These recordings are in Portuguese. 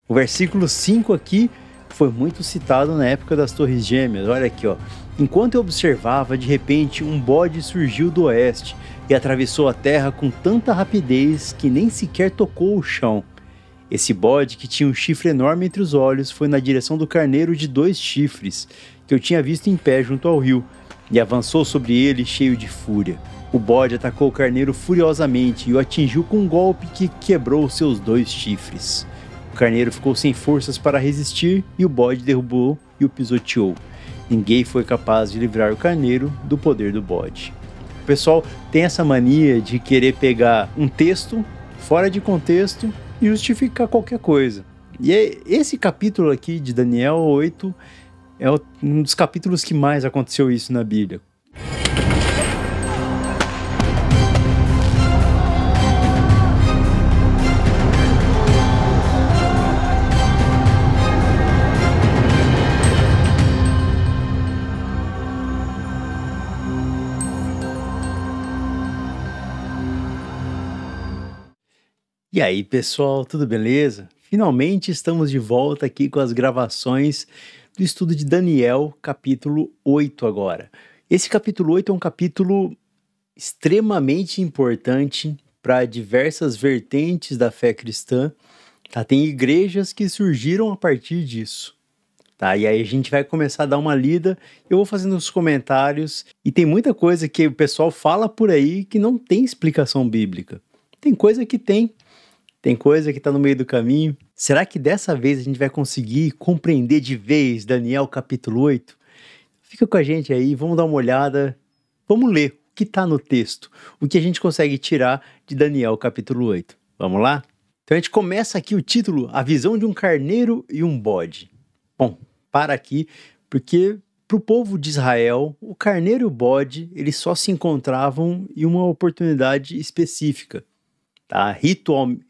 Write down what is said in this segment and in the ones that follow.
O versículo 5 aqui foi muito citado na época das Torres Gêmeas. Olha aqui, ó. Enquanto eu observava, de repente um bode surgiu do oeste e atravessou a terra com tanta rapidez que nem sequer tocou o chão. Esse bode, que tinha um chifre enorme entre os olhos, foi na direção do carneiro de 2 chifres, que eu tinha visto em pé junto ao rio, e avançou sobre ele cheio de fúria. O bode atacou o carneiro furiosamente e o atingiu com um golpe que quebrou seus 2 chifres. O carneiro ficou sem forças para resistir e o bode derrubou e o pisoteou. Ninguém foi capaz de livrar o carneiro do poder do bode. O pessoal tem essa mania de querer pegar um texto fora de contexto e justificar qualquer coisa. E esse capítulo aqui de Daniel 8 é um dos capítulos que mais aconteceu isso na Bíblia. E aí, pessoal, tudo beleza? Finalmente estamos de volta aqui com as gravações do estudo de Daniel, capítulo 8 agora. Esse capítulo 8 é um capítulo extremamente importante para diversas vertentes da fé cristã. Tá? Tem igrejas que surgiram a partir disso. Tá? E aí a gente vai começar a dar uma lida, eu vou fazendo os comentários, e tem muita coisa que o pessoal fala por aí que não tem explicação bíblica. Tem coisa que tem. Tem coisa que está no meio do caminho. Será que dessa vez a gente vai conseguir compreender de vez Daniel capítulo 8? Fica com a gente aí, vamos dar uma olhada, vamos ler o que está no texto, o que a gente consegue tirar de Daniel capítulo 8. Vamos lá? Então a gente começa aqui o título, A Visão de um Carneiro e um Bode. Bom, para aqui, porque para o povo de Israel, o carneiro e o bode, eles só se encontravam em uma oportunidade específica. Tá?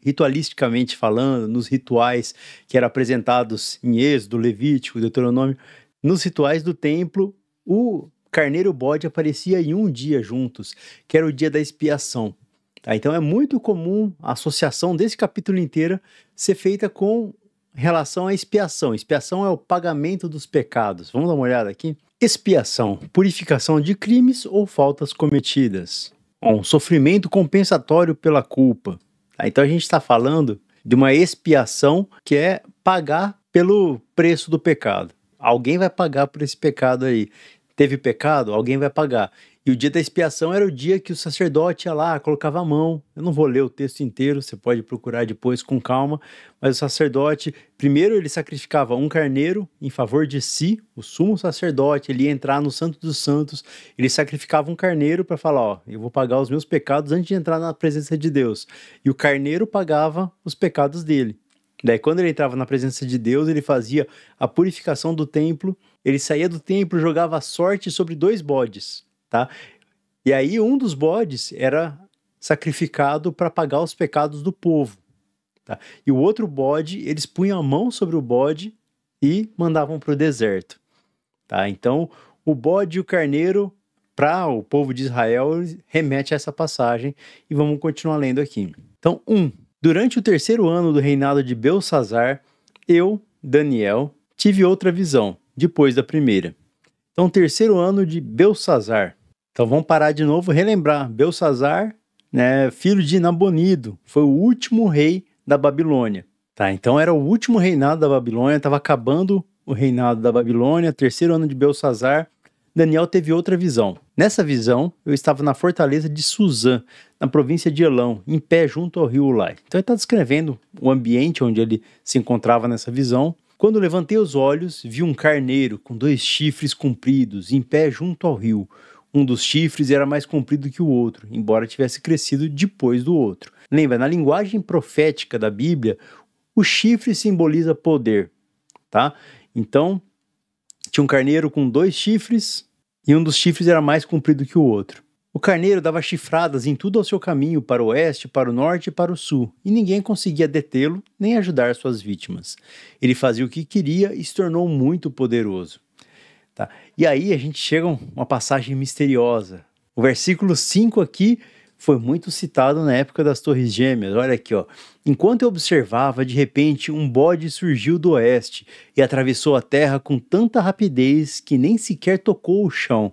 Ritualisticamente falando, nos rituais que eram apresentados em Êxodo, Levítico, Deuteronômio, nos rituais do templo, o carneiro e o bode apareciam em um dia juntos, que era o dia da expiação. Tá? Então é muito comum a associação desse capítulo inteiro ser feita com relação à expiação. Expiação é o pagamento dos pecados. Vamos dar uma olhada aqui? Expiação, purificação de crimes ou faltas cometidas. Um sofrimento compensatório pela culpa. Tá? Então a gente está falando de uma expiação que é pagar pelo preço do pecado. Alguém vai pagar por esse pecado aí. Teve pecado? Alguém vai pagar. E o dia da expiação era o dia que o sacerdote ia lá, colocava a mão. Eu não vou ler o texto inteiro, você pode procurar depois com calma. Mas o sacerdote, primeiro ele sacrificava um carneiro em favor de si, o sumo sacerdote, ele ia entrar no Santo dos Santos, ele sacrificava um carneiro para falar, ó, eu vou pagar os meus pecados antes de entrar na presença de Deus. E o carneiro pagava os pecados dele. Daí quando ele entrava na presença de Deus, ele fazia a purificação do templo, ele saía do templo e jogava a sorte sobre 2 bodes. Tá? E aí um dos bodes era sacrificado para pagar os pecados do povo. Tá? E o outro bode, eles punham a mão sobre o bode e mandavam para o deserto. Tá? Então, o bode e o carneiro, para o povo de Israel, remete a essa passagem. E vamos continuar lendo aqui. Então, durante o 3º ano do reinado de Belsazzar, eu, Daniel, tive outra visão, depois da primeira. Então, 3º ano de Belsazzar. Então vamos parar de novo, relembrar. Belsazzar, né, filho de Nabonido, foi o último rei da Babilônia. Tá? Então era o último reinado da Babilônia, estava acabando o reinado da Babilônia, 3º ano de Belsazzar. Daniel teve outra visão. Nessa visão, eu estava na fortaleza de Suzã, na província de Elão, em pé junto ao rio Ulai. Então ele está descrevendo o ambiente onde ele se encontrava nessa visão. Quando levantei os olhos, vi um carneiro com 2 chifres compridos, em pé junto ao rio. Um dos chifres era mais comprido que o outro, embora tivesse crescido depois do outro. Lembra, na linguagem profética da Bíblia, o chifre simboliza poder, tá? Então, tinha um carneiro com 2 chifres e um dos chifres era mais comprido que o outro. O carneiro dava chifradas em tudo ao seu caminho, para o oeste, para o norte e para o sul, e ninguém conseguia detê-lo nem ajudar suas vítimas. Ele fazia o que queria e se tornou muito poderoso. Tá? E aí a gente chega a uma passagem misteriosa. O versículo 5 aqui foi muito citado na época das Torres Gêmeas. Olha aqui, ó. Enquanto eu observava, de repente, um bode surgiu do oeste e atravessou a terra com tanta rapidez que nem sequer tocou o chão.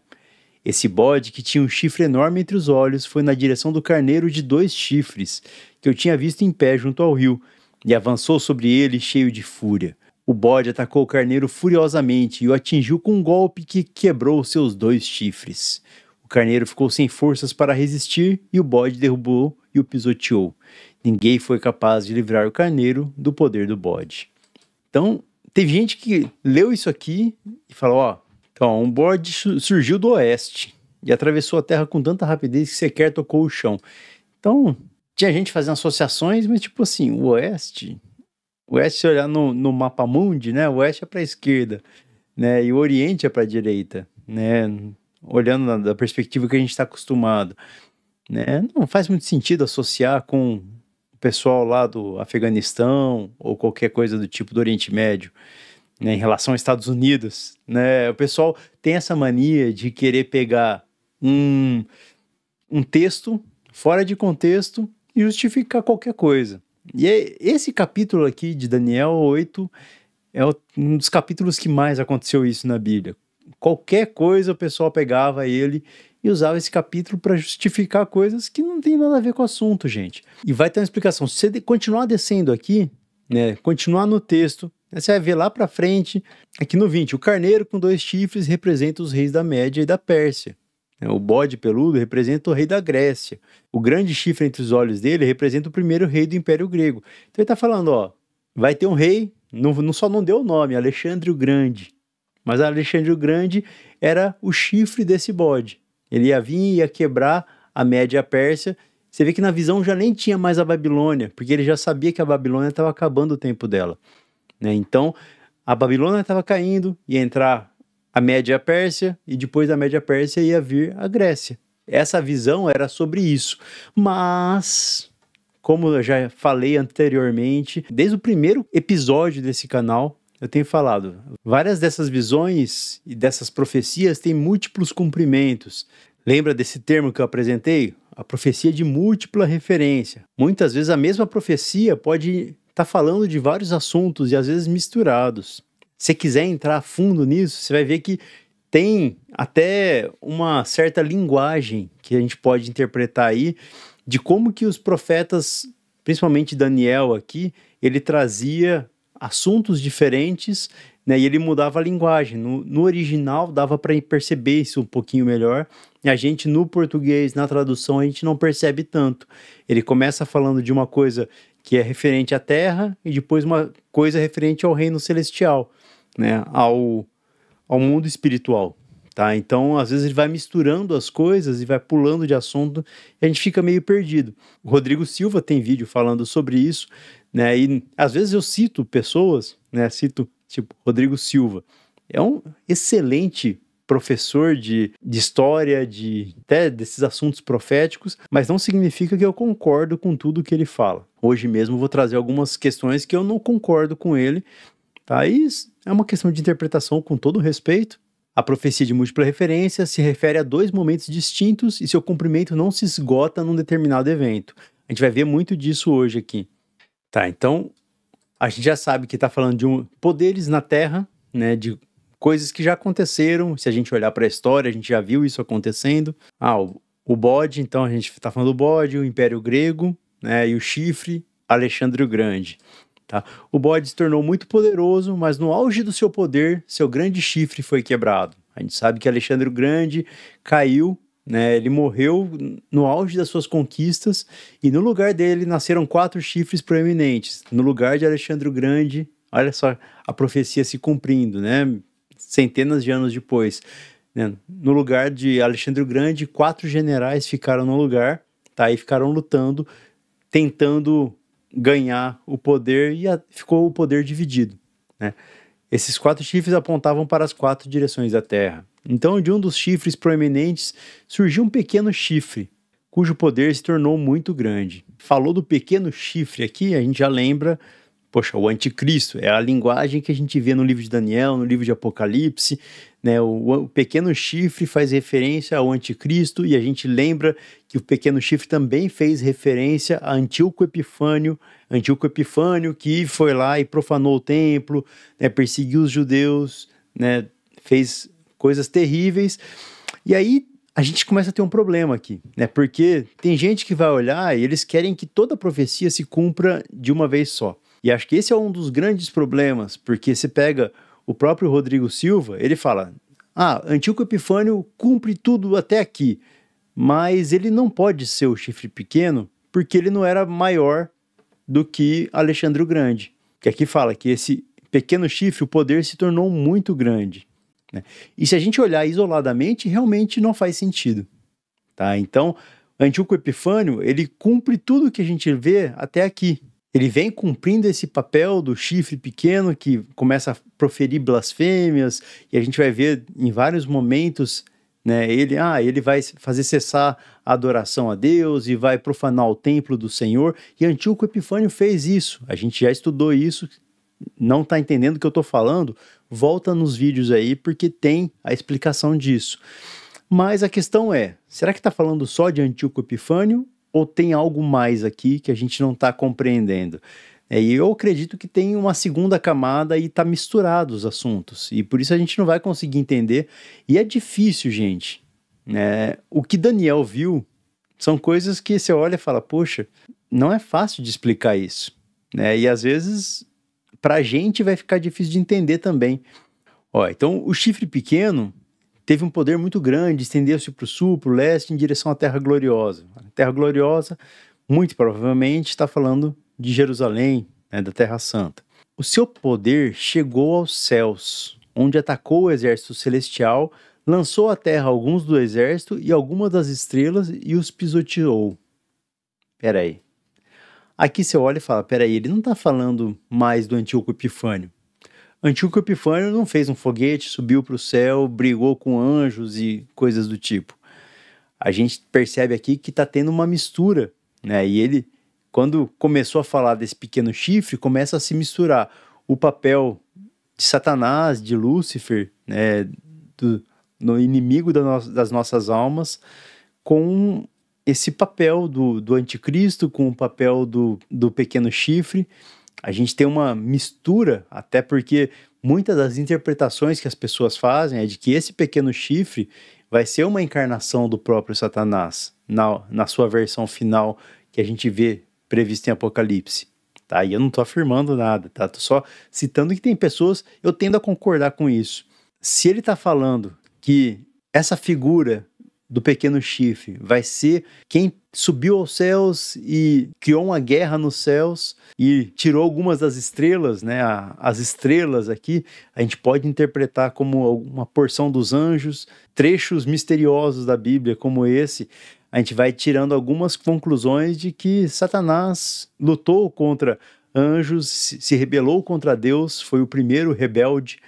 Esse bode, que tinha um chifre enorme entre os olhos, foi na direção do carneiro de 2 chifres, que eu tinha visto em pé junto ao rio, e avançou sobre ele cheio de fúria. O bode atacou o carneiro furiosamente e o atingiu com um golpe que quebrou seus 2 chifres. O carneiro ficou sem forças para resistir e o bode derrubou e o pisoteou. Ninguém foi capaz de livrar o carneiro do poder do bode. Então, teve gente que leu isso aqui e falou, ó, então, um bode surgiu do oeste e atravessou a terra com tanta rapidez que sequer tocou o chão. Então, tinha gente fazendo associações, mas tipo assim, o oeste, se olhar no mapa mundi, né, o oeste é para a esquerda, né, e o oriente é para a direita, né, olhando da perspectiva que a gente está acostumado, né, não faz muito sentido associar com o pessoal lá do Afeganistão ou qualquer coisa do tipo do Oriente Médio, né, em relação aos Estados Unidos, né, o pessoal tem essa mania de querer pegar um texto fora de contexto e justificar qualquer coisa. E esse capítulo aqui de Daniel 8 é um dos capítulos que mais aconteceu isso na Bíblia. Qualquer coisa o pessoal pegava ele e usava esse capítulo para justificar coisas que não tem nada a ver com o assunto, gente. E vai ter uma explicação. Se você continuar descendo aqui, né, continuar no texto, você vai ver lá para frente, aqui no 20, o carneiro com 2 chifres representa os reis da Média e da Pérsia. O bode peludo representa o rei da Grécia. O grande chifre entre os olhos dele representa o primeiro rei do Império Grego. Então ele está falando, ó, vai ter um rei, só não deu o nome, Alexandre o Grande. Mas Alexandre o Grande era o chifre desse bode. Ele ia vir e ia quebrar a Média e a Pérsia. Você vê que na visão já nem tinha mais a Babilônia, porque ele já sabia que a Babilônia estava acabando o tempo dela, né? Então, a Babilônia estava caindo, ia entrar a Média e a Pérsia, e depois da Média e a Pérsia ia vir a Grécia. Essa visão era sobre isso. Mas, como eu já falei anteriormente, desde o primeiro episódio desse canal, eu tenho falado, várias dessas visões e dessas profecias têm múltiplos cumprimentos. Lembra desse termo que eu apresentei? A profecia de múltipla referência. Muitas vezes a mesma profecia pode estar falando de vários assuntos e às vezes misturados. Se quiser entrar a fundo nisso, você vai ver que tem até uma certa linguagem que a gente pode interpretar aí de como que os profetas, principalmente Daniel aqui, ele trazia assuntos diferentes, né, e ele mudava a linguagem. No original dava para perceber isso um pouquinho melhor, e a gente no português, na tradução, a gente não percebe tanto. Ele começa falando de uma coisa que é referente à terra e depois uma coisa referente ao reino celestial, né, ao mundo espiritual, tá? Então, às vezes ele vai misturando as coisas e vai pulando de assunto e a gente fica meio perdido. O Rodrigo Silva tem vídeo falando sobre isso, né? E às vezes eu cito pessoas, né? Cito, tipo, Rodrigo Silva. É um excelente professor de história, até desses assuntos proféticos, mas não significa que eu concordo com tudo que ele fala. Hoje mesmo vou trazer algumas questões que eu não concordo com ele, tá? Isso é uma questão de interpretação, com todo respeito. A profecia de múltipla referência se refere a 2 momentos distintos e seu cumprimento não se esgota num determinado evento. A gente vai ver muito disso hoje aqui. Tá, então a gente já sabe que está falando de poderes na Terra, né, de coisas que já aconteceram. Se a gente olhar para a história, a gente já viu isso acontecendo. O bode, então a gente está falando do bode, o Império Grego, né, e o chifre, Alexandre o Grande. Tá? O bode se tornou muito poderoso, mas no auge do seu poder, seu grande chifre foi quebrado. A gente sabe que Alexandre o Grande caiu, né, ele morreu no auge das suas conquistas, e no lugar dele nasceram 4 chifres proeminentes. No lugar de Alexandre o Grande, olha só a profecia se cumprindo, né, centenas de anos depois. Né, no lugar de Alexandre o Grande, 4 generais ficaram no lugar, tá, e ficaram lutando, tentando ganhar o poder, e ficou o poder dividido, né? Esses 4 chifres apontavam para as 4 direções da Terra. Então, de um dos chifres proeminentes, surgiu um pequeno chifre, cujo poder se tornou muito grande. Falou do pequeno chifre aqui, a gente já lembra, Poxa, o anticristo é a linguagem que a gente vê no livro de Daniel, no livro de Apocalipse, né? O pequeno chifre faz referência ao anticristo e a gente lembra que o pequeno chifre também fez referência a Antíoco Epifânio que foi lá e profanou o templo, né? Perseguiu os judeus, né? Fez coisas terríveis. E aí a gente começa a ter um problema aqui, né? Porque tem gente que vai olhar e eles querem que toda a profecia se cumpra de uma vez só. E acho que esse é um dos grandes problemas, porque você pega o próprio Rodrigo Silva, ele fala, Antíoco Epifânio cumpre tudo até aqui, mas ele não pode ser o chifre pequeno, porque ele não era maior do que Alexandre o Grande. Que aqui fala que esse pequeno chifre, o poder se tornou muito grande, né? E se a gente olhar isoladamente, realmente não faz sentido, tá? Então, Antíoco Epifânio, ele cumpre tudo que a gente vê até aqui. Ele vem cumprindo esse papel do chifre pequeno que começa a proferir blasfêmias, e a gente vai ver em vários momentos, né, ele vai fazer cessar a adoração a Deus e vai profanar o templo do Senhor, e Antíoco Epifânio fez isso. A gente já estudou isso, não está entendendo o que eu estou falando? Volta nos vídeos aí, porque tem a explicação disso. Mas a questão é, será que está falando só de Antíoco Epifânio ou tem algo mais aqui que a gente não está compreendendo? E eu acredito que tem uma segunda camada e está misturado os assuntos. E por isso a gente não vai conseguir entender. E é difícil, gente, né? O que Daniel viu são coisas que você olha e fala, poxa, não é fácil de explicar isso, né? E às vezes, para a gente vai ficar difícil de entender também. Então, o chifre pequeno teve um poder muito grande, estendeu-se para o sul, para o leste, em direção à Terra Gloriosa. A Terra Gloriosa, muito provavelmente, está falando de Jerusalém, né, da Terra Santa. O seu poder chegou aos céus, onde atacou o exército celestial, lançou à terra alguns do exército e algumas das estrelas e os pisoteou. Peraí. Aqui você olha e fala, peraí, ele não está falando mais do Antíoco Epifânio. Antíoco Epifânio não fez um foguete, subiu para o céu, brigou com anjos e coisas do tipo. A gente percebe aqui que está tendo uma mistura, né? E ele, quando começou a falar desse pequeno chifre, começa a se misturar o papel de Satanás, de Lúcifer, né? No inimigo das nossas almas, com esse papel do anticristo, com o papel do pequeno chifre. A gente tem uma mistura, até porque muitas das interpretações que as pessoas fazem é de que esse pequeno chifre vai ser uma encarnação do próprio Satanás, na sua versão final que a gente vê prevista em Apocalipse. Tá? E eu não estou afirmando nada, tá? Estou só citando que tem pessoas, eu tendo a concordar com isso. Se ele está falando que essa figura do pequeno chifre vai ser quem subiu aos céus e criou uma guerra nos céus e tirou algumas das estrelas, né? As estrelas aqui a gente pode interpretar como uma porção dos anjos, trechos misteriosos da Bíblia como esse. A gente vai tirando algumas conclusões de que Satanás lutou contra anjos, se rebelou contra Deus, foi o primeiro rebelde,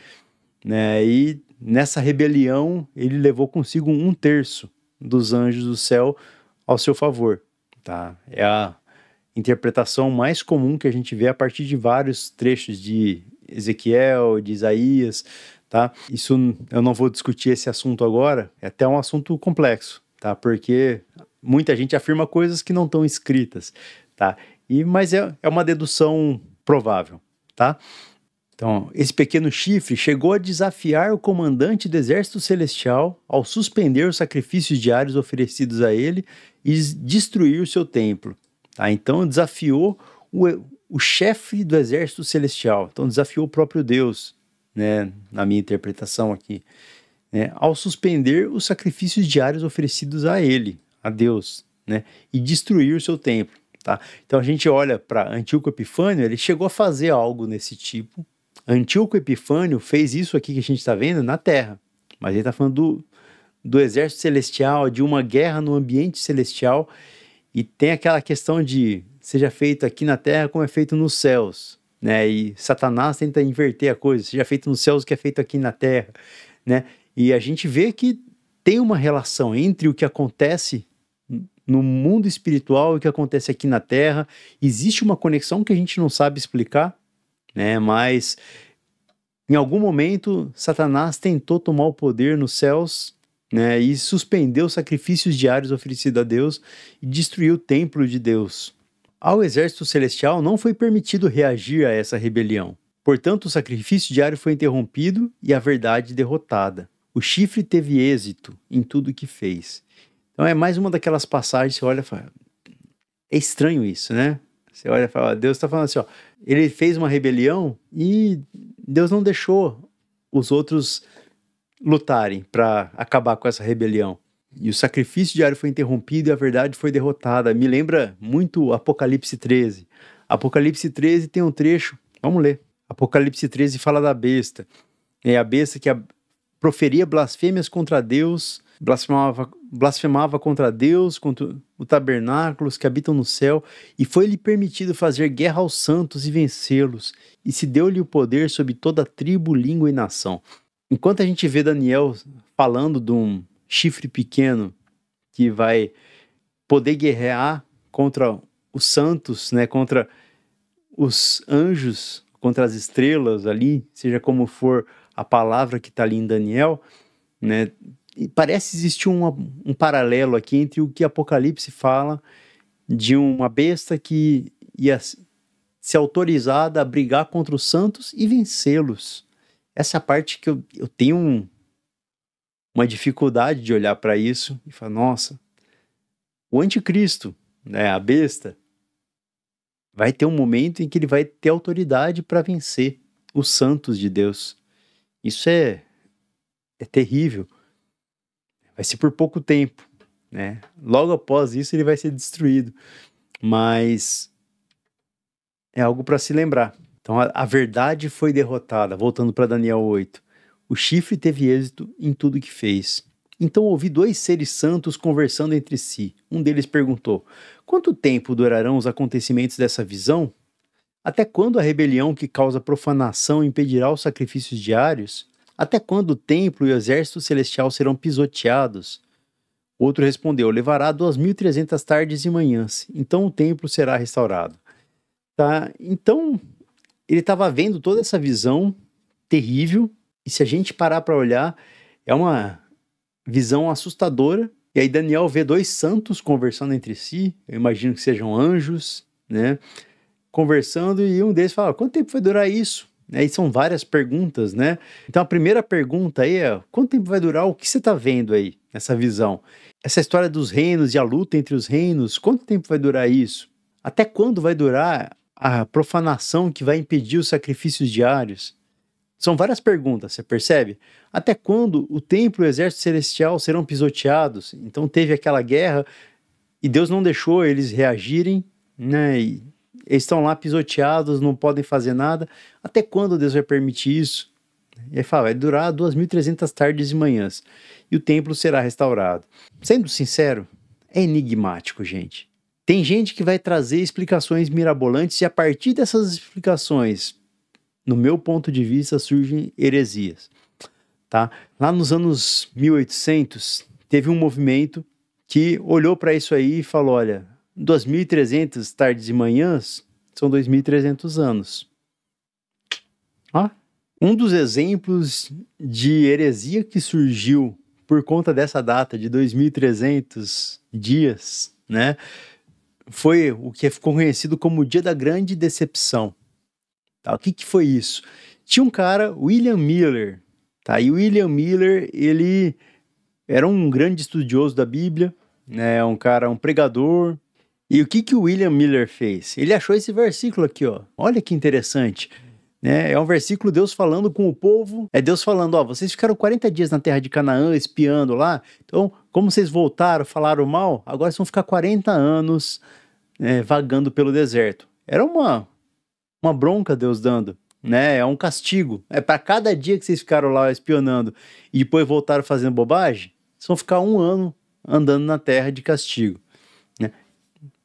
né? E nessa rebelião, ele levou consigo 1/3 dos anjos do céu ao seu favor, tá? É a interpretação mais comum que a gente vê a partir de vários trechos de Ezequiel, de Isaías, tá? Isso, eu não vou discutir esse assunto agora, é até um assunto complexo, tá? Porque muita gente afirma coisas que não estão escritas, tá? Mas é uma dedução provável, tá? Então, esse pequeno chifre chegou a desafiar o comandante do exército celestial ao suspender os sacrifícios diários oferecidos a ele e destruir o seu templo. Tá? Então, desafiou o chefe do exército celestial. Então, desafiou o próprio Deus, né, na minha interpretação aqui, né, ao suspender os sacrifícios diários oferecidos a ele, a Deus, né, e destruir o seu templo. Tá? Então, a gente olha para Antíoco Epifânio, ele chegou a fazer algo nesse tipo. Antíoco Epifânio fez isso aqui que a gente está vendo na Terra, mas ele está falando do exército celestial, de uma guerra no ambiente celestial, e tem aquela questão de seja feito aqui na Terra como é feito nos céus, né? E Satanás tenta inverter a coisa, seja feito nos céus o que é feito aqui na Terra, né? E a gente vê que tem uma relação entre o que acontece no mundo espiritual e o que acontece aqui na Terra. Existe uma conexão que a gente não sabe explicar, né? Mas em algum momento Satanás tentou tomar o poder nos céus, né? E suspendeu os sacrifícios diários oferecidos a Deus e destruiu o templo de Deus. Ao exército celestial não foi permitido reagir a essa rebelião. Portanto, o sacrifício diário foi interrompido e a verdade derrotada. O chifre teve êxito em tudo que fez. Então é mais uma daquelas passagens que você olha e fala, é estranho isso, né? Você olha e fala, Deus está falando assim, ó, ele fez uma rebelião e Deus não deixou os outros lutarem para acabar com essa rebelião. E o sacrifício diário foi interrompido e a verdade foi derrotada. Me lembra muito Apocalipse 13. Apocalipse 13 tem um trecho, vamos ler. Apocalipse 13 fala da besta. É a besta que proferia blasfêmias contra Deus, blasfemava contra Deus, contra o tabernáculo, os que habitam no céu, e foi-lhe permitido fazer guerra aos santos e vencê-los, e se deu-lhe o poder sobre toda tribo, língua e nação. Enquanto a gente vê Daniel falando de um chifre pequeno que vai poder guerrear contra os santos, né, contra os anjos, contra as estrelas ali, seja como for a palavra que está ali em Daniel, né, e parece existir um paralelo aqui entre o que Apocalipse fala de uma besta que ia ser autorizada a brigar contra os santos e vencê-los. Essa é a parte que eu tenho uma dificuldade de olhar para isso e falar, nossa, o anticristo, né, a besta, vai ter um momento em que ele vai ter autoridade para vencer os santos de Deus. Isso é terrível. Vai ser por pouco tempo, né? Logo após isso ele vai ser destruído. Mas é algo para se lembrar. Então a verdade foi derrotada. Voltando para Daniel 8. O chifre teve êxito em tudo que fez. Então ouvi 2 seres santos conversando entre si. Um deles perguntou: quanto tempo durarão os acontecimentos dessa visão? Até quando a rebelião que causa profanação impedirá os sacrifícios diários? Até quando o templo e o exército celestial serão pisoteados? Outro respondeu: levará 2.300 tardes e manhãs, então o templo será restaurado. Tá? Então, ele estava vendo toda essa visão terrível, e se a gente parar para olhar, é uma visão assustadora. E aí Daniel vê 2 santos conversando entre si, eu imagino que sejam anjos, né? Conversando, e um deles fala: quanto tempo vai durar isso? E são várias perguntas, né? Então a primeira pergunta aí é: quanto tempo vai durar o que você está vendo aí, nessa visão? Essa história dos reinos e a luta entre os reinos, quanto tempo vai durar isso? Até quando vai durar a profanação que vai impedir os sacrifícios diários? São várias perguntas, você percebe? Até quando o templo e o exército celestial serão pisoteados? Então teve aquela guerra e Deus não deixou eles reagirem, né? E eles estão lá pisoteados, não podem fazer nada. Até quando Deus vai permitir isso? E ele fala, vai durar 2.300 tardes e manhãs. E o templo será restaurado. Sendo sincero, é enigmático, gente. Tem gente que vai trazer explicações mirabolantes e a partir dessas explicações, no meu ponto de vista, surgem heresias. Tá? Lá nos anos 1800, teve um movimento que olhou para isso aí e falou, olha, 2.300 tardes e manhãs são 2.300 anos. Ó, um dos exemplos de heresia que surgiu por conta dessa data de 2.300 dias, né, foi o que ficou conhecido como o Dia da Grande Decepção. Tá? O que foi isso? Tinha um cara, William Miller, tá? E o William Miller, ele era um grande estudioso da Bíblia, né, um pregador. E o que o William Miller fez? Ele achou esse versículo aqui, ó. Olha que interessante. Né? É um versículo Deus falando com o povo. É Deus falando, ó, vocês ficaram 40 dias na terra de Canaã espiando lá. Então, como vocês voltaram, falaram mal, agora vocês vão ficar 40 anos vagando pelo deserto. Era uma bronca Deus dando, né? É um castigo. É para cada dia que vocês ficaram lá espionando e depois voltaram fazendo bobagem, vocês vão ficar 1 ano andando na terra de castigo.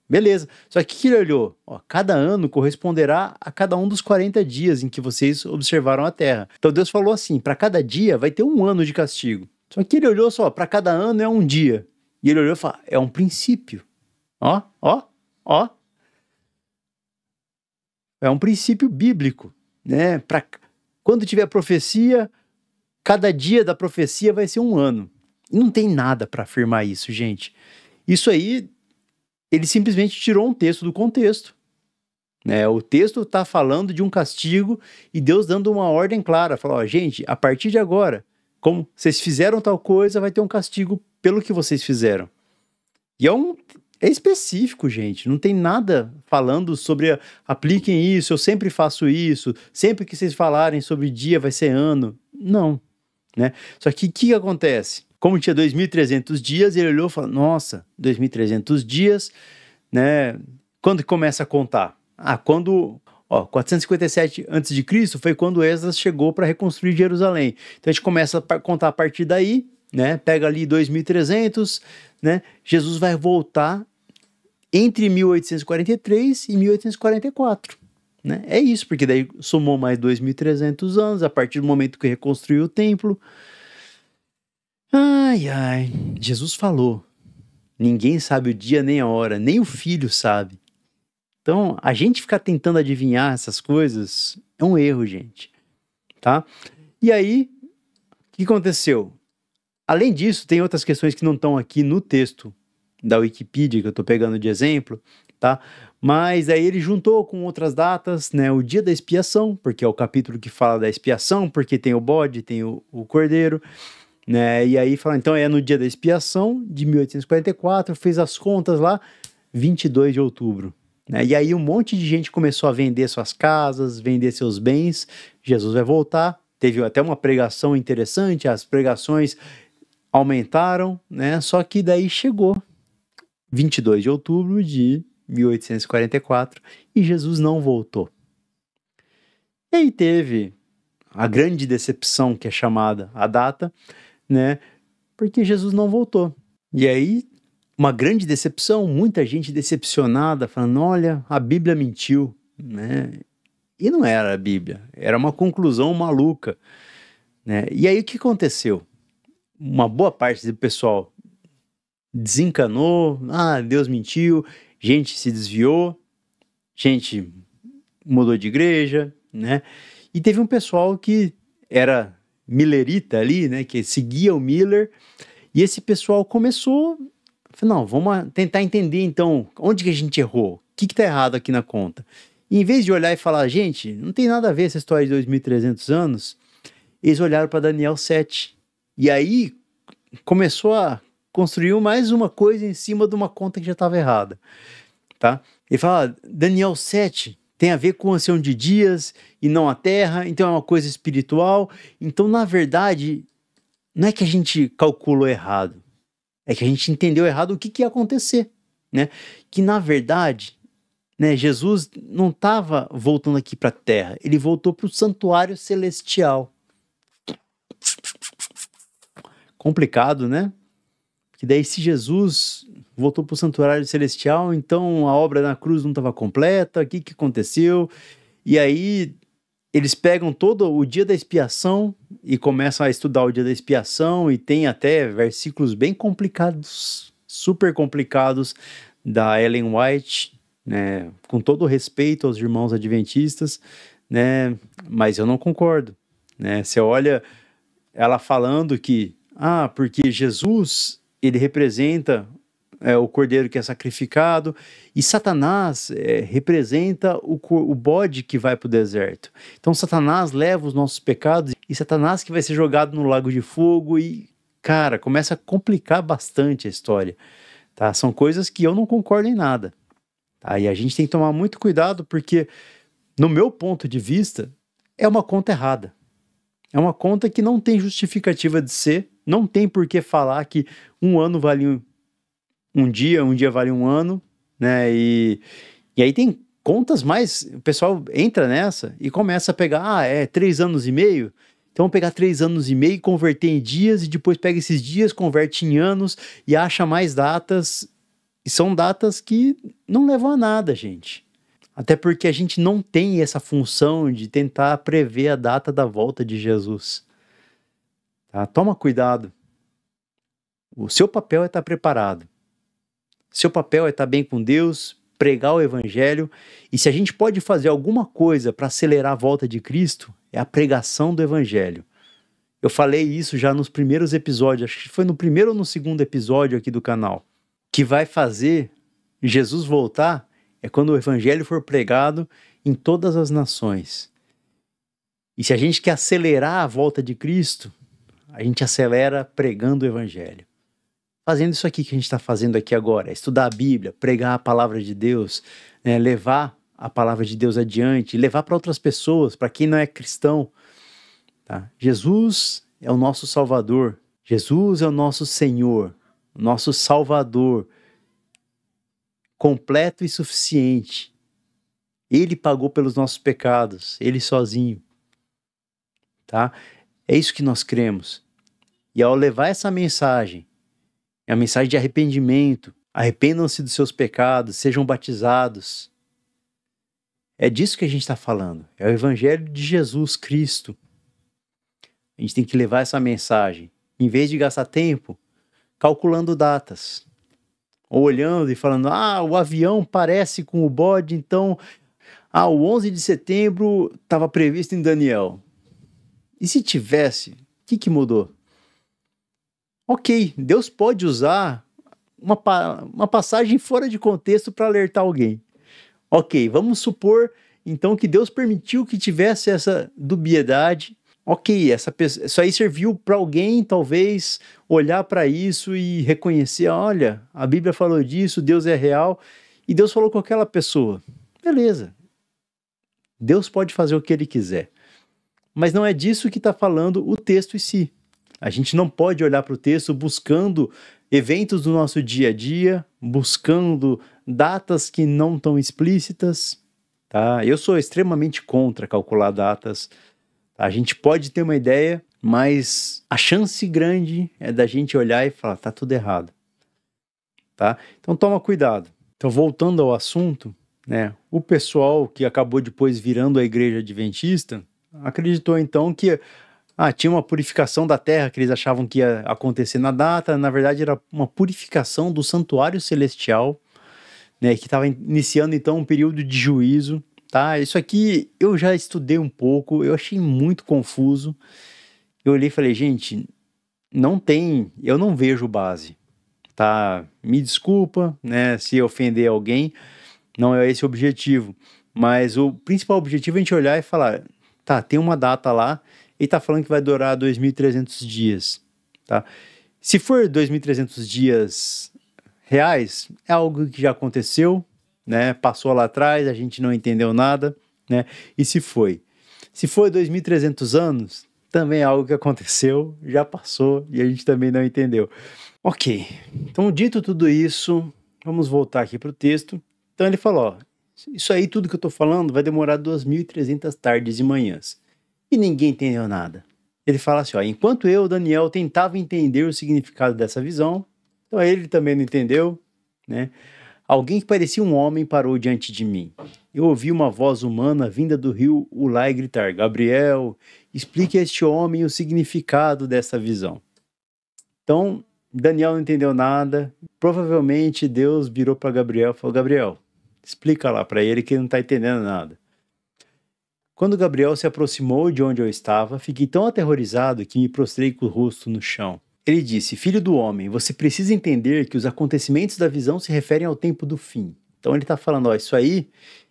Beleza, só que o que ele olhou? Ó, cada ano corresponderá a cada um dos 40 dias em que vocês observaram a terra. Então Deus falou assim, para cada dia vai ter 1 ano de castigo. Só que ele olhou só, para cada ano é 1 dia. E ele olhou e falou, é um princípio. Ó. É um princípio bíblico. né? Quando tiver profecia, cada dia da profecia vai ser um ano. E não tem nada para afirmar isso, gente. Isso aí, ele simplesmente tirou um texto do contexto, né? O texto está falando de um castigo e Deus dando uma ordem clara. Falou, ó, gente, a partir de agora, como vocês fizeram tal coisa, vai ter um castigo pelo que vocês fizeram. E é específico, gente. Não tem nada falando sobre apliquem isso, eu sempre faço isso, sempre que vocês falarem sobre dia vai ser ano. Não, né? Só que o que acontece? Como tinha 2.300 dias, ele olhou e falou, nossa, 2.300 dias, né? Quando que começa a contar? Quando 457 a.C. foi quando Esdras chegou para reconstruir Jerusalém. Então a gente começa a contar a partir daí, né? Pega ali 2.300, né? Jesus vai voltar entre 1843 e 1844. Né? É isso, porque daí somou mais 2.300 anos, a partir do momento que reconstruiu o templo. Jesus falou. Ninguém sabe o dia nem a hora, nem o filho sabe. Então, a gente ficar tentando adivinhar essas coisas é um erro, gente. Tá? E aí, o que aconteceu? Além disso, tem outras questões que não estão aqui no texto da Wikipedia, que eu estou pegando de exemplo, tá? Mas aí ele juntou com outras datas, né? O dia da expiação, porque é o capítulo que fala da expiação, porque tem o bode, tem o cordeiro, né? E aí fala, então é no dia da expiação de 1844, fez as contas lá, 22 de outubro. Né? E aí um monte de gente começou a vender suas casas, vender seus bens, Jesus vai voltar, teve até uma pregação interessante, as pregações aumentaram, né? Só que daí chegou 22 de outubro de 1844 e Jesus não voltou. E aí teve a grande decepção, que é chamada a data, né? Porque Jesus não voltou. E aí, uma grande decepção, muita gente decepcionada, falando, olha, a Bíblia mentiu, né? E não era a Bíblia, era uma conclusão maluca, né? E aí o que aconteceu? Uma boa parte do pessoal desencanou, Deus mentiu, gente se desviou, gente mudou de igreja, né? E teve um pessoal que era millerita ali, né? Que seguia o Miller, e esse pessoal começou, não, vamos tentar entender então, onde que a gente errou? O que tá errado aqui na conta? E em vez de olhar e falar, gente, não tem nada a ver essa história de 2.300 anos, eles olharam para Daniel 7. E aí começou a construir mais uma coisa em cima de uma conta que já estava errada, tá? Ele fala, Daniel 7 tem a ver com o ancião de dias e não a terra, então é uma coisa espiritual. Então, na verdade, não é que a gente calculou errado, é que a gente entendeu errado o que ia acontecer, né? Que, na verdade, né, Jesus não estava voltando aqui para a terra, ele voltou para o santuário celestial. Complicado, né? Que daí se Jesus voltou para o santuário celestial, então a obra na cruz não estava completa, o que aconteceu? E aí eles pegam todo o dia da expiação e começam a estudar o dia da expiação e tem até versículos bem complicados, super complicados, da Ellen White, né? Com todo respeito aos irmãos adventistas, né? Mas eu não concordo, né? Você olha ela falando que porque Jesus, ele representa o cordeiro que é sacrificado, e Satanás representa o bode que vai para o deserto. Então Satanás leva os nossos pecados, e Satanás que vai ser jogado no lago de fogo, e, cara, começa a complicar bastante a história. Tá? São coisas que eu não concordo em nada. Tá? E a gente tem que tomar muito cuidado, porque, no meu ponto de vista, é uma conta errada. É uma conta que não tem justificativa de ser, não tem por que falar que um ano vale um dia vale um ano, né? E aí tem contas mais... O pessoal entra nessa e começa a pegar, 3 anos e meio? Então vamos pegar 3 anos e meio e converter em dias, e depois pega esses dias, converte em anos e acha mais datas. E são datas que não levam a nada, gente. Até porque a gente não tem essa função de tentar prever a data da volta de Jesus. Tá? Toma cuidado. O seu papel é estar preparado. Seu papel é estar bem com Deus, pregar o evangelho. E se a gente pode fazer alguma coisa para acelerar a volta de Cristo, é a pregação do evangelho. Eu falei isso já nos primeiros episódios, acho que foi no primeiro ou no segundo episódio aqui do canal. Que vai fazer Jesus voltar é quando o evangelho for pregado em todas as nações. E se a gente quer acelerar a volta de Cristo, a gente acelera pregando o evangelho. Fazendo isso aqui que a gente está fazendo aqui agora, estudar a Bíblia, pregar a palavra de Deus, né, levar a palavra de Deus adiante, levar para outras pessoas, para quem não é cristão. Tá? Jesus é o nosso Salvador, Jesus é o nosso Senhor, o nosso Salvador, completo e suficiente. Ele pagou pelos nossos pecados, ele sozinho. Tá? É isso que nós cremos. E ao levar essa mensagem, a mensagem de arrependimento, arrependam-se dos seus pecados, sejam batizados. É disso que a gente está falando. É o Evangelho de Jesus Cristo. A gente tem que levar essa mensagem. Em vez de gastar tempo calculando datas. Ou olhando e falando, o avião parece com o bode, então, o 11 de setembro estava previsto em Daniel. E se tivesse, o que mudou? Ok, Deus pode usar uma passagem fora de contexto para alertar alguém. Ok, vamos supor então que Deus permitiu que tivesse essa dubiedade. Ok, isso aí serviu para alguém talvez olhar para isso e reconhecer, olha, a Bíblia falou disso, Deus é real, e Deus falou com aquela pessoa. Beleza, Deus pode fazer o que Ele quiser. Mas não é disso que está falando o texto em si. A gente não pode olhar para o texto buscando eventos do nosso dia a dia, buscando datas que não estão explícitas. Tá? Eu sou extremamente contra calcular datas. A gente pode ter uma ideia, mas a chance grande é da gente olhar e falar, tá tudo errado. Tá? Então toma cuidado. Então voltando ao assunto, né, o pessoal que acabou depois virando a igreja adventista, acreditou então que tinha uma purificação da terra que eles achavam que ia acontecer na data. Na verdade era uma purificação do santuário celestial, né, que estava iniciando então um período de juízo. Tá? Isso aqui eu já estudei um pouco, eu achei muito confuso. Eu olhei e falei, gente, eu não vejo base. Tá? Me desculpa, né, se ofender alguém, não é esse o objetivo. Mas o principal objetivo é a gente olhar e falar, tá, tem uma data lá, e tá falando que vai durar 2.300 dias, tá? Se for 2.300 dias reais, é algo que já aconteceu, né? Passou lá atrás, a gente não entendeu nada, né? E se for 2.300 anos, também é algo que aconteceu, já passou e a gente também não entendeu. Ok, então dito tudo isso, vamos voltar aqui para o texto. Então ele falou, isso aí tudo que eu tô falando vai demorar 2.300 tardes e manhãs. E ninguém entendeu nada. Ele fala assim, enquanto eu, Daniel, tentava entender o significado dessa visão, então ele também não entendeu, né? Alguém que parecia um homem parou diante de mim. Eu ouvi uma voz humana vinda do rio Ulai gritar, Gabriel, explique a este homem o significado dessa visão. Então, Daniel não entendeu nada. Provavelmente Deus virou para Gabriel e falou, Gabriel, explica lá para ele que ele não está entendendo nada. Quando Gabriel se aproximou de onde eu estava, fiquei tão aterrorizado que me prostrei com o rosto no chão. Ele disse, filho do homem, você precisa entender que os acontecimentos da visão se referem ao tempo do fim. Então ele está falando, isso aí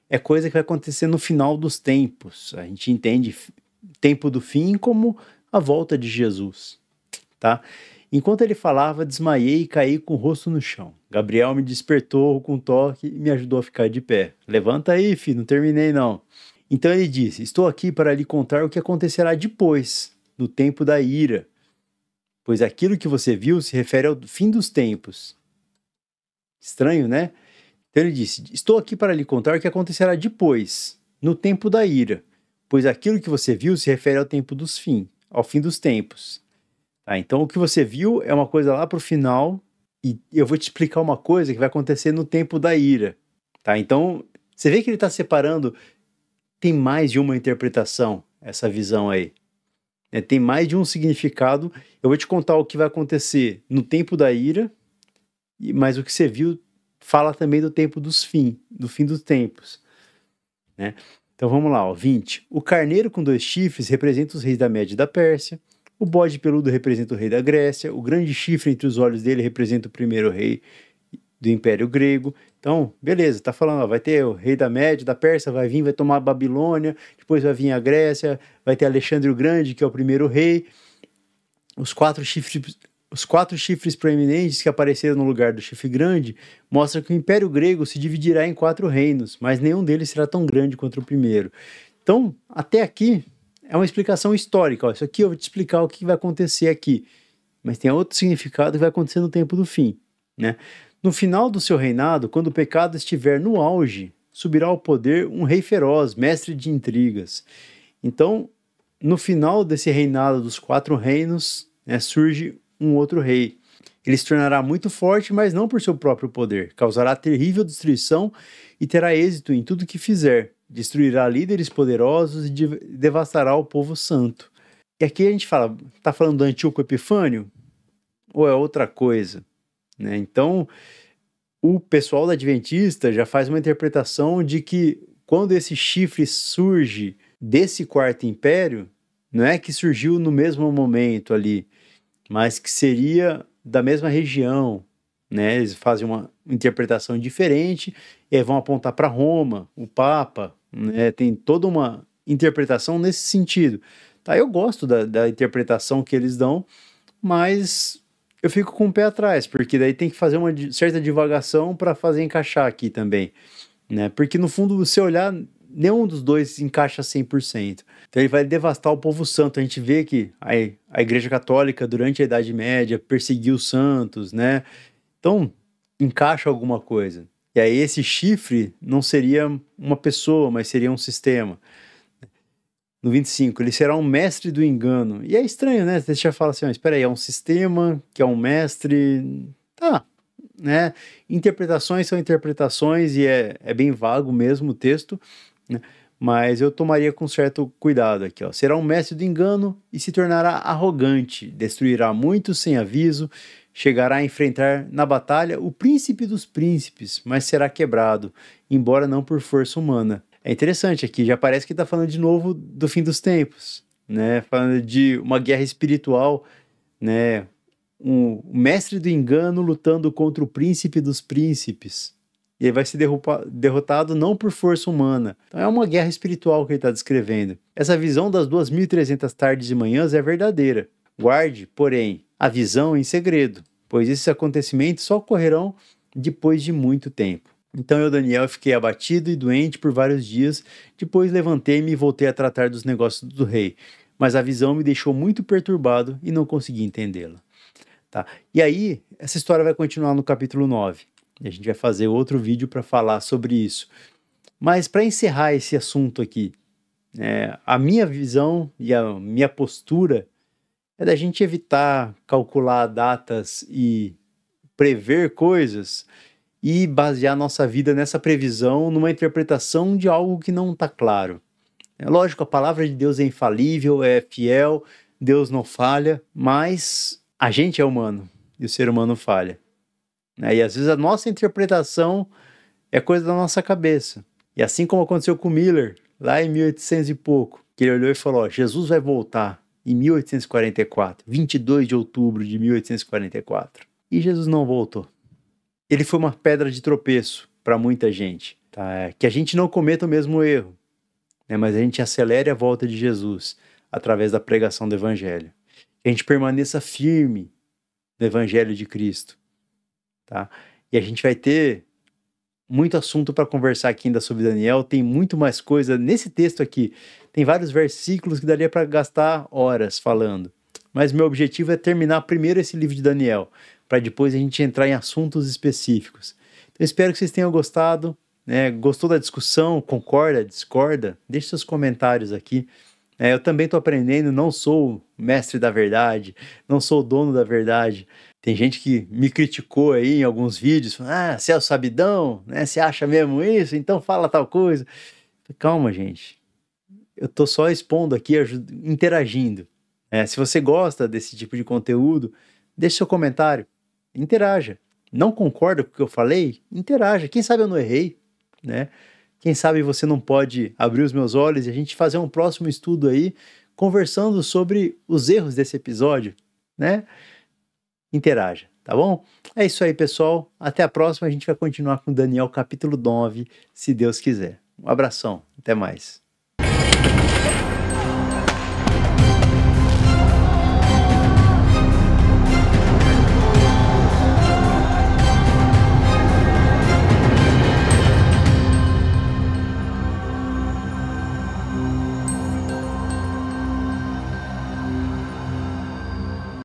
é coisa que vai acontecer no final dos tempos. A gente entende tempo do fim como a volta de Jesus. Tá? Enquanto ele falava, desmaiei e caí com o rosto no chão. Gabriel me despertou com um toque e me ajudou a ficar de pé. Levanta aí, filho, não terminei não. Então ele disse, estou aqui para lhe contar o que acontecerá depois, no tempo da ira, pois aquilo que você viu se refere ao fim dos tempos. Estranho, né? Então ele disse, estou aqui para lhe contar o que acontecerá depois, no tempo da ira, pois aquilo que você viu se refere ao tempo dos fim, ao fim dos tempos. Tá? Então o que você viu é uma coisa lá para o final, e eu vou te explicar uma coisa que vai acontecer no tempo da ira. Tá? Então você vê que ele está separando. Tem mais de uma interpretação, essa visão aí. Tem mais de um significado. Eu vou te contar o que vai acontecer no tempo da ira, mas o que você viu fala também do tempo do fim dos tempos, né? Então vamos lá, ó, 20. O carneiro com 2 chifres representa os reis da Média e da Pérsia. O bode peludo representa o rei da Grécia. O grande chifre entre os olhos dele representa o primeiro rei do Império Grego. Então, beleza, tá falando, ó, vai ter o rei da Média, da Pérsia, vai vir, vai tomar a Babilônia, depois vai vir a Grécia, vai ter Alexandre o Grande, que é o primeiro rei. Os 4 chifres proeminentes que apareceram no lugar do chifre grande mostram que o Império Grego se dividirá em 4 reinos, mas nenhum deles será tão grande quanto o primeiro. Então, até aqui, é uma explicação histórica. Ó, isso aqui eu vou te explicar o que vai acontecer aqui. Mas tem outro significado que vai acontecer no tempo do fim, né? No final do seu reinado, quando o pecado estiver no auge, subirá ao poder um rei feroz, mestre de intrigas. Então, no final desse reinado dos 4 reinos, né, surge um outro rei. Ele se tornará muito forte, mas não por seu próprio poder. Causará terrível destruição e terá êxito em tudo que fizer. Destruirá líderes poderosos e devastará o povo santo. E aqui a gente fala, tá falando do Antíoco Epifânio? Ou é outra coisa? Né? Então, o pessoal da Adventista já faz uma interpretação de que quando esse chifre surge desse quarto império, não é que surgiu no mesmo momento ali, mas que seria da mesma região, né? Eles fazem uma interpretação diferente e aí vão apontar para Roma, o Papa, né? Tem toda uma interpretação nesse sentido. Tá, eu gosto da interpretação que eles dão, mas eu fico com o pé atrás, porque daí tem que fazer uma certa divagação para fazer encaixar aqui também, né? Porque no fundo, se olhar, nenhum dos dois encaixa 100%. Então ele vai devastar o povo santo. A gente vê que a Igreja Católica, durante a Idade Média, perseguiu os santos, né? Então, encaixa alguma coisa. E aí esse chifre não seria uma pessoa, mas seria um sistema. No 25, ele será um mestre do engano. E é estranho, né? Você já fala assim, ó, espera aí, é um sistema que é um mestre... Tá, né? Interpretações são interpretações e é bem vago mesmo o texto, né? Mas eu tomaria com certo cuidado aqui, ó. Será um mestre do engano e se tornará arrogante, destruirá muitos sem aviso, chegará a enfrentar na batalha o príncipe dos príncipes, mas será quebrado, embora não por força humana. É interessante aqui, já parece que está falando de novo do fim dos tempos, né? Falando de uma guerra espiritual, né? Um mestre do engano lutando contra o príncipe dos príncipes. E ele vai ser derrotado não por força humana. Então é uma guerra espiritual que ele está descrevendo. Essa visão das 2.300 tardes e manhãs é verdadeira. Guarde, porém, a visão em segredo, pois esses acontecimentos só ocorrerão depois de muito tempo. Então eu, Daniel, fiquei abatido e doente por vários dias, depois levantei-me e voltei a tratar dos negócios do rei, mas a visão me deixou muito perturbado e não consegui entendê-la. Tá? E aí, essa história vai continuar no capítulo 9, e a gente vai fazer outro vídeo para falar sobre isso. Mas para encerrar esse assunto aqui, a minha visão e a minha postura é da gente evitar calcular datas e prever coisas e basear nossa vida nessa previsão, numa interpretação de algo que não está claro. É lógico, a palavra de Deus é infalível, é fiel, Deus não falha, mas a gente é humano e o ser humano falha. E às vezes a nossa interpretação é coisa da nossa cabeça. E assim como aconteceu com Miller, lá em 1800 e pouco, que ele olhou e falou, ó, Jesus vai voltar em 1844, 22 de outubro de 1844. E Jesus não voltou. Ele foi uma pedra de tropeço para muita gente, tá? Que a gente não cometa o mesmo erro, né? Mas a gente acelere a volta de Jesus através da pregação do Evangelho. Que a gente permaneça firme no Evangelho de Cristo, tá? E a gente vai ter muito assunto para conversar aqui ainda sobre Daniel, tem muito mais coisa nesse texto aqui. Tem vários versículos que daria para gastar horas falando. Mas meu objetivo é terminar primeiro esse livro de Daniel, para depois a gente entrar em assuntos específicos. Então espero que vocês tenham gostado, né? Gostou da discussão? Concorda? Discorda? Deixe seus comentários aqui. Eu também estou aprendendo, não sou mestre da verdade, não sou o dono da verdade. Tem gente que me criticou aí em alguns vídeos, você é o sabidão, né? Você acha mesmo isso? Então fala tal coisa. Calma, gente. Eu estou só expondo aqui, interagindo. Se você gosta desse tipo de conteúdo, deixe seu comentário, interaja. não concorda com o que eu falei? Interaja. Quem sabe eu não errei, né? Quem sabe você não pode abrir os meus olhos e a gente fazer um próximo estudo aí, conversando sobre os erros desse episódio, né? Interaja, tá bom? É isso aí, pessoal. Até a próxima. A gente vai continuar com Daniel capítulo 9, se Deus quiser. Um abração. Até mais.